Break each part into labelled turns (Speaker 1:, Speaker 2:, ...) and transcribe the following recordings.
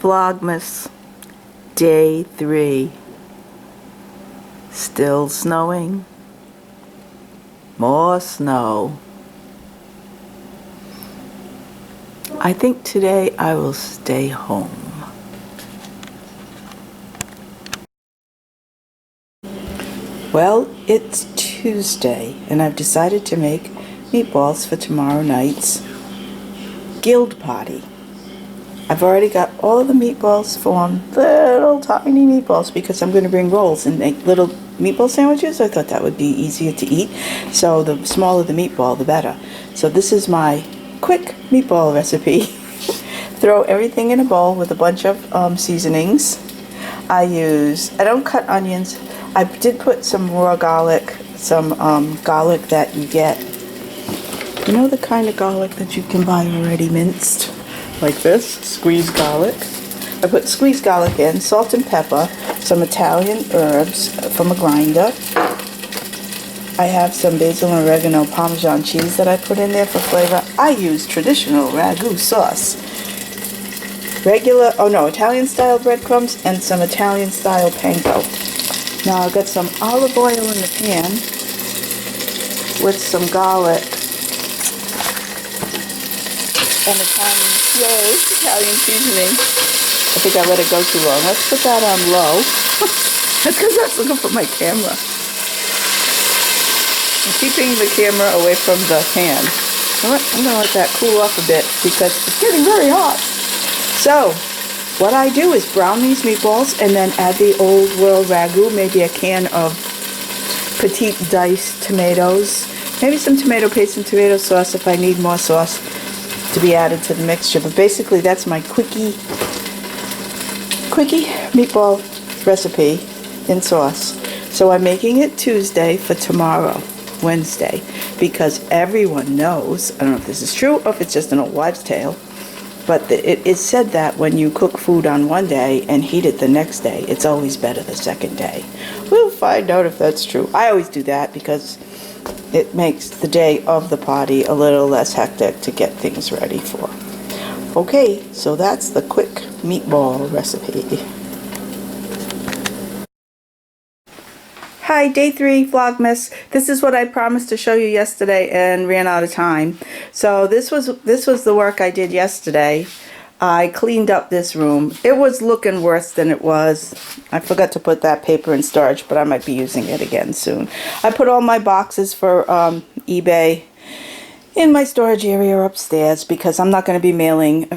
Speaker 1: Vlogmas Day 3. Still snowing. More snow. I think today I will stay home. Well, it's Tuesday and I've decided to make meatballs for tomorrow night's guild party. I've already got all the meatballs formed, little tiny meatballs, because I'm going to bring rolls and make little meatball sandwiches. I thought that would be easier to eat, so the smaller the meatball the better. So this is my quick meatball recipe. Throw everything in a bowl with a bunch of seasonings. I don't cut onions. I did put some raw garlic, some garlic that you get. You know the kind of garlic that you can buy already minced? Like this, squeezed garlic. I put squeezed garlic in, salt and pepper, some Italian herbs from a grinder. I have some basil and oregano Parmesan cheese that I put in there for flavor. I use traditional ragu sauce. Italian style breadcrumbs and some Italian style panko. Now I've got some olive oil in the pan with some garlic and Italian seasoning. I think I let it go too long. Let's put that on low. That's because I was looking for my camera. I'm keeping the camera away from the pan. I'm going to let that cool off a bit because it's getting very hot. So, what I do is brown these meatballs and then add the old world ragu, maybe a can of petite diced tomatoes, maybe some tomato paste and tomato sauce if I need more sauce to be added to the mixture. But basically that's my quickie meatball recipe in sauce. So I'm making it Tuesday for tomorrow, Wednesday, because everyone knows, I don't know if this is true or if it's just an old wives' tale, but it is said that when you cook food on one day and heat it the next day, it's always better the second day. We'll find out if that's true. I always do that because it makes the day of the party a little less hectic to get things ready for. Okay, so that's the quick meatball recipe. Hi, Day 3 Vlogmas. This is what I promised to show you yesterday and ran out of time. So this was the work I did yesterday. I cleaned up this room. It was looking worse than it was. I forgot to put that paper in storage, but I might be using it again soon. I put all my boxes for eBay in my storage area upstairs because I'm not going to be mailing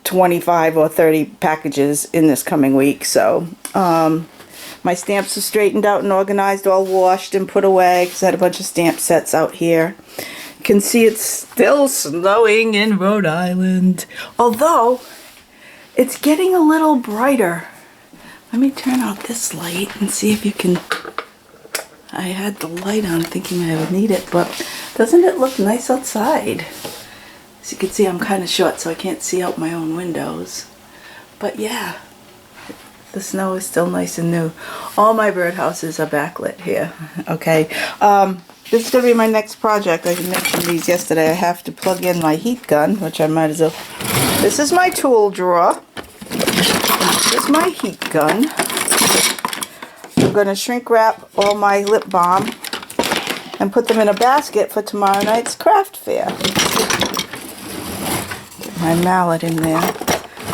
Speaker 1: 25 or 30 packages in this coming week. So my stamps are straightened out and organized, all washed and put away because I had a bunch of stamp sets out here. You can see it's still snowing in Rhode Island, although it's getting a little brighter. Let me turn out this light and see if you can. I had the light on thinking I would need it, but doesn't it look nice outside? As you can see, I'm kind of short, so I can't see out my own windows. But yeah, the snow is still nice and new. All my birdhouses are backlit here. Okay. This is going to be my next project. I mentioned these yesterday. I have to plug in my heat gun, which I might as well. This is my tool drawer. This is my heat gun. I'm going to shrink wrap all my lip balm and put them in a basket for tomorrow night's craft fair. Get my mallet in there.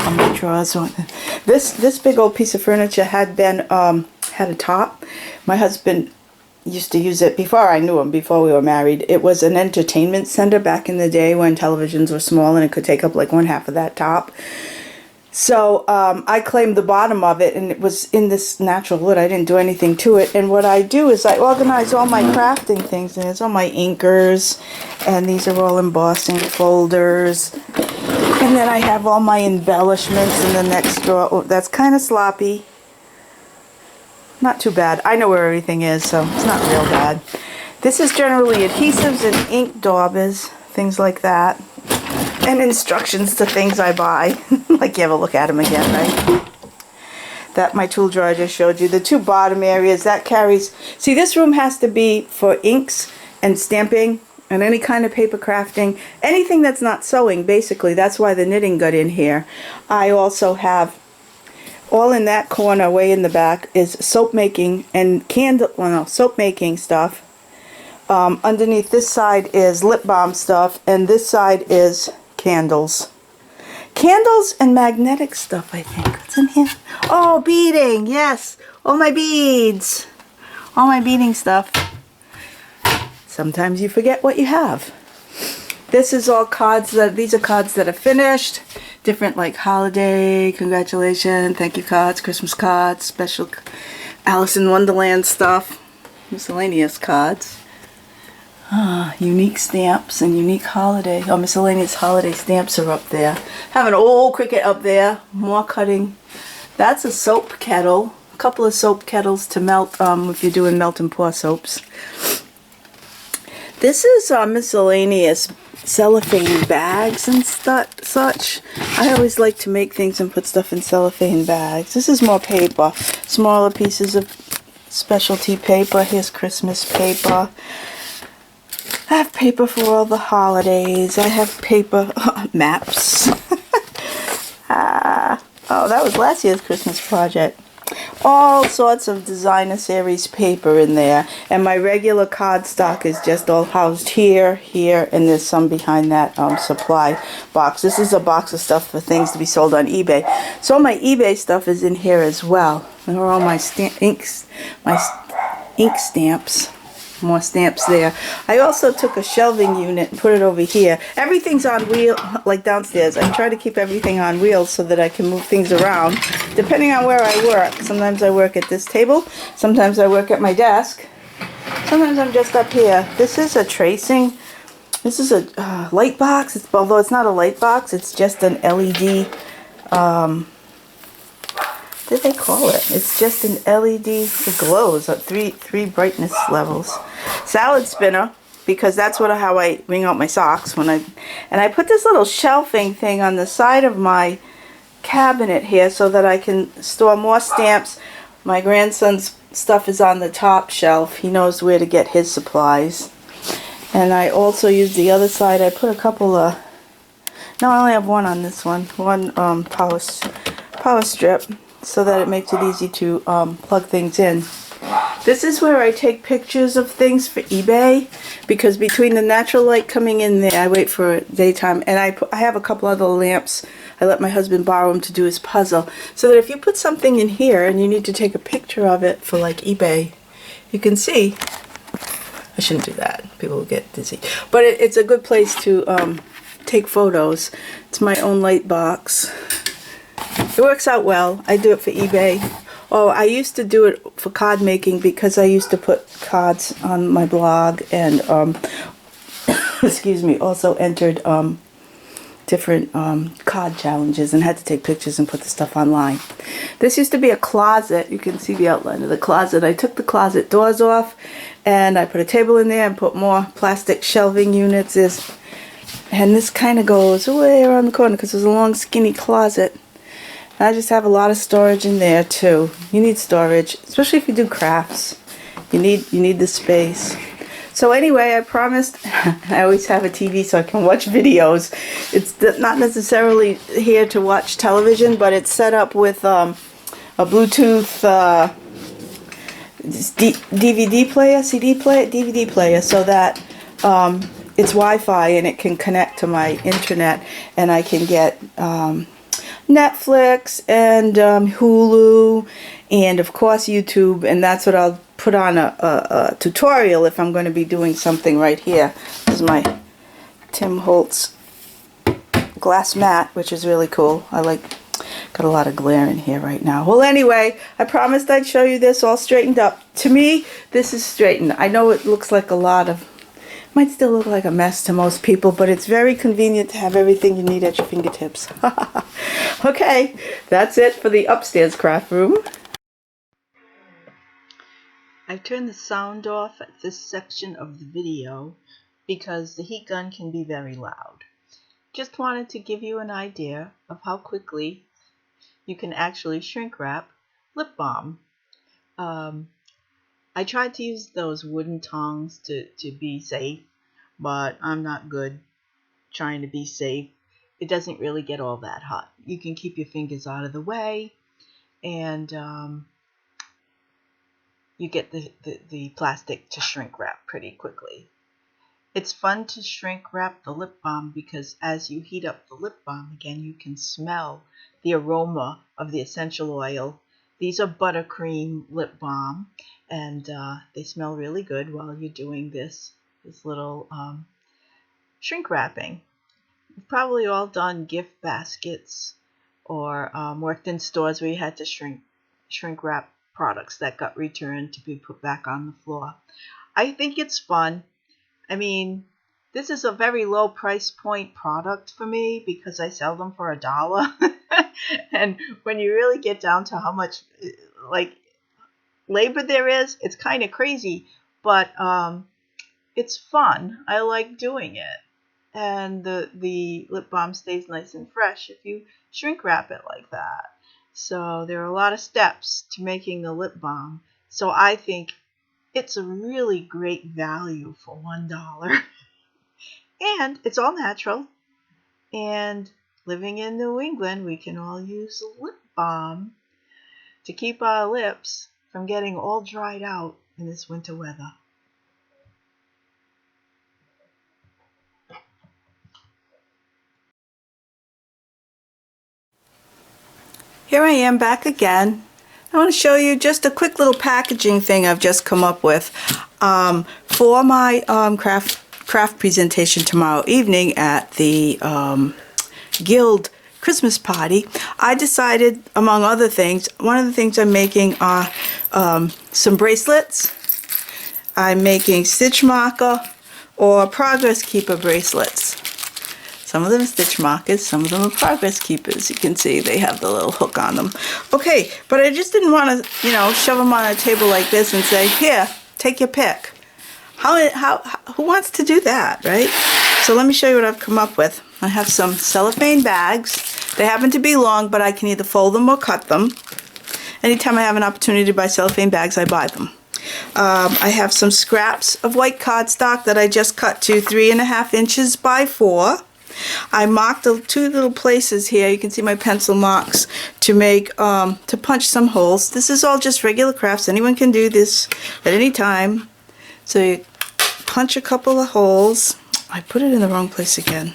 Speaker 1: On my drawers. This big old piece of furniture had a top. My husband used to use it before I knew him, before we were married. It was an entertainment center back in the day when televisions were small and it could take up like 1/2 of that top. So I claimed the bottom of it, and it was in this natural wood. I didn't do anything to it. And what I do is I organize all my crafting things. And there's all my inkers, and these are all embossing folders. And then I have all my embellishments in the next drawer. Oh, that's kind of sloppy. Not too bad. I know where everything is, so it's not real bad. This is generally adhesives and ink daubers, things like that. And instructions to things I buy. Like you ever look at them again, right? That my tool drawer I just showed you. The two bottom areas, that carries... See, this room has to be for inks and stamping and any kind of paper crafting. Anything that's not sewing, basically. That's why the knitting got in here. I also have All in that corner, way in the back, is soap making and soap making stuff. Underneath this side is lip balm stuff, and this side is candles. Candles and magnetic stuff, I think. What's in here? Oh, beading, yes. All my beads. All my beading stuff. Sometimes you forget what you have. This is all cards these are cards that are finished. Different like holiday, congratulations, thank you cards, Christmas cards, special Alice in Wonderland stuff, miscellaneous cards. Unique stamps and unique holiday. Oh, miscellaneous holiday stamps are up there. Have an old Cricut up there. More cutting. That's a soap kettle. A couple of soap kettles to melt if you're doing melt and pour soaps. This is miscellaneous cellophane bags and such. I always like to make things and put stuff in cellophane bags. This is more paper. Smaller pieces of specialty paper. Here's Christmas paper. I have paper for all the holidays. I have paper maps. Oh, that was last year's Christmas project. All sorts of designer series paper in there. And my regular cardstock is just all housed here, here, and there's some behind that supply box. This is a box of stuff for things to be sold on eBay. So my eBay stuff is in here as well. There are all my ink stamps. More stamps there. I also took a shelving unit and put it over here. Everything's on wheel, like downstairs. I try to keep everything on wheels so that I can move things around depending on where I work. Sometimes I work at this table. Sometimes I work at my desk. Sometimes I'm just up here. This is a tracing. This is a light box. Although it's not a light box, it's just an LED. What did they call it? It's just an LED. It glows at three brightness levels. Salad spinner, because that's how I wring out my socks and I put this little shelving thing on the side of my cabinet here so that I can store more stamps. My grandson's stuff is on the top shelf. He knows where to get his supplies. And I also use the other side. I put a couple of, no, I only have one on this one. One power strip, so that it makes it easy to plug things in. This is where I take pictures of things for eBay, because between the natural light coming in there, I wait for daytime, and I have a couple other lamps. I let my husband borrow them to do his puzzle, so that if you put something in here and you need to take a picture of it for like eBay, you can see. I shouldn't do that. People will get dizzy. But it's a good place to take photos. It's my own light box. It works out well. I do it for eBay. Oh, I used to do it for card making because I used to put cards on my blog and, excuse me, also entered different card challenges and had to take pictures and put the stuff online. This used to be a closet. You can see the outline of the closet. I took the closet doors off and I put a table in there and put more plastic shelving units. And this kind of goes way around the corner because there's a long skinny closet. I just have a lot of storage in there too. You need storage, especially if you do crafts. You need the space. So anyway, I promised I always have a TV so I can watch videos. It's not necessarily here to watch television, but it's set up with a Bluetooth DVD player, CD player, DVD player, so that it's Wi-Fi and it can connect to my internet, and I can get Netflix and Hulu and of course YouTube, and that's what I'll put on a tutorial if I'm going to be doing something right here. This is my Tim Holtz glass mat, which is really cool. Got a lot of glare in here right now. Well, anyway, I promised I'd show you this all straightened up. To me, this is straightened. I know it looks like a lot of, might still look like a mess to most people, but it's very convenient to have everything you need at your fingertips. Okay, that's it for the upstairs craft room. I've turned the sound off at this section of the video because the heat gun can be very loud. Just wanted to give you an idea of how quickly you can actually shrink wrap lip balm. I tried to use those wooden tongs to be safe, but I'm not good trying to be safe. It doesn't really get all that hot. You can keep your fingers out of the way, and you get the plastic to shrink wrap pretty quickly. It's fun to shrink wrap the lip balm because as you heat up the lip balm again, you can smell the aroma of the essential oil. These are buttercream lip balm, and they smell really good while you're doing this little shrink wrapping. We've probably all done gift baskets or worked in stores where you had to shrink wrap products that got returned to be put back on the floor. I think it's fun. I mean, this is a very low price point product for me because I sell them for $1. And when you really get down to how much like labor there is, it's kind of crazy, but it's fun. I like doing it. And the lip balm stays nice and fresh if you shrink wrap it like that. So there are a lot of steps to making the lip balm. So I think it's a really great value for $1. And it's all natural. And living in New England, we can all use lip balm to keep our lips from getting all dried out in this winter weather. Here I am back again. I want to show you just a quick little packaging thing I've just come up with for my craft presentation tomorrow evening at the Guild Christmas party. I decided, among other things, one of the things I'm making are some bracelets. I'm making stitch marker or progress keeper bracelets. Some of them are stitch markers, some of them are progress keepers. You can see they have the little hook on them. Okay, but I just didn't want to, shove them on a table like this and say, here, take your pick. Who wants to do that, right? So let me show you what I've come up with. I have some cellophane bags. They happen to be long, but I can either fold them or cut them. Anytime I have an opportunity to buy cellophane bags, I buy them. I have some scraps of white cardstock that I just cut to 3.5 inches by 4. I marked the 2 little places here. You can see my pencil marks to make to punch some holes. This is all just regular crafts. Anyone can do this at any time. So you punch a couple of holes. I put it in the wrong place again.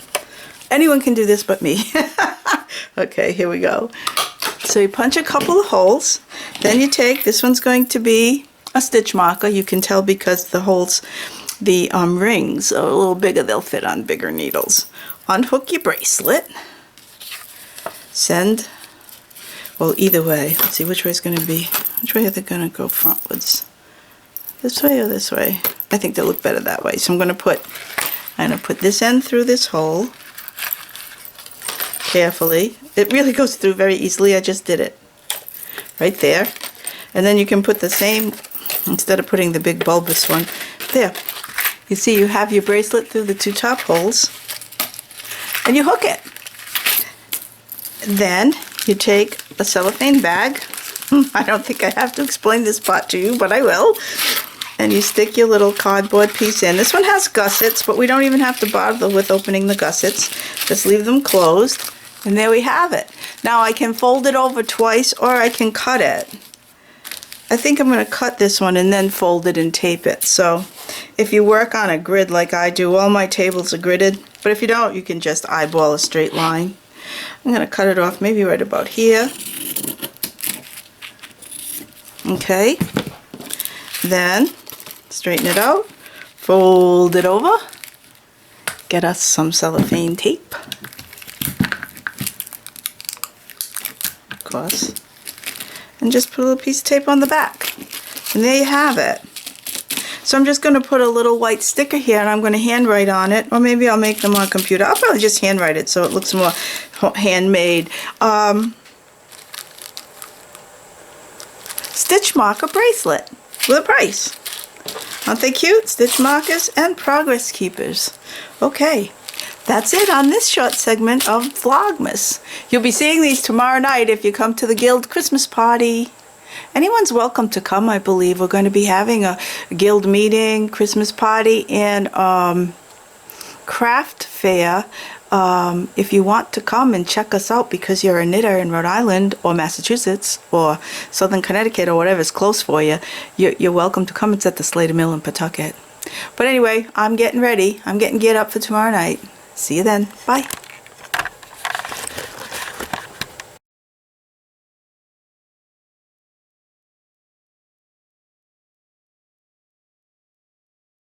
Speaker 1: Anyone can do this but me. Okay, here we go. So you punch a couple of holes. Then you take, this one's going to be a stitch marker. You can tell because the holes, the rings are a little bigger. They'll fit on bigger needles. Unhook your bracelet. Send, well, either way. Let's see which way it's going to be. Which way are they going to go frontwards? This way or this way? I think they'll look better that way. So I'm going to put this end through this hole carefully. It really goes through very easily. I just did it right there. And then you can put the same, instead of putting the big bulbous one, there. You see you have your bracelet through the 2 top holes. And you hook it. Then you take a cellophane bag. I don't think I have to explain this part to you, but I will. And you stick your little cardboard piece in. This one has gussets, but we don't even have to bother with opening the gussets. Just leave them closed. And there we have it. Now I can fold it over twice or I can cut it. I think I'm going to cut this one and then fold it and tape it. So if you work on a grid like I do, all my tables are gridded. But if you don't, you can just eyeball a straight line. I'm going to cut it off maybe right about here. Okay. Then straighten it out, fold it over, get us some cellophane tape, of course, and just put a little piece of tape on the back. And there you have it. So I'm just going to put a little white sticker here and I'm going to handwrite on it, or maybe I'll make them on computer. I'll probably just handwrite it so it looks more handmade. Stitch marker bracelet with a price. Aren't they cute? Stitch markers and progress keepers. Okay, that's it on this short segment of Vlogmas. You'll be seeing these tomorrow night if you come to the Guild Christmas party. Anyone's welcome to come, I believe. We're going to be having a Guild meeting, Christmas party, and craft fair If you want to come and check us out because you're a knitter in Rhode Island or Massachusetts or Southern Connecticut or whatever's close for you, you're welcome to come. It's at the Slater Mill in Pawtucket. But anyway, I'm getting ready. I'm getting geared up for tomorrow night. See you then. Bye.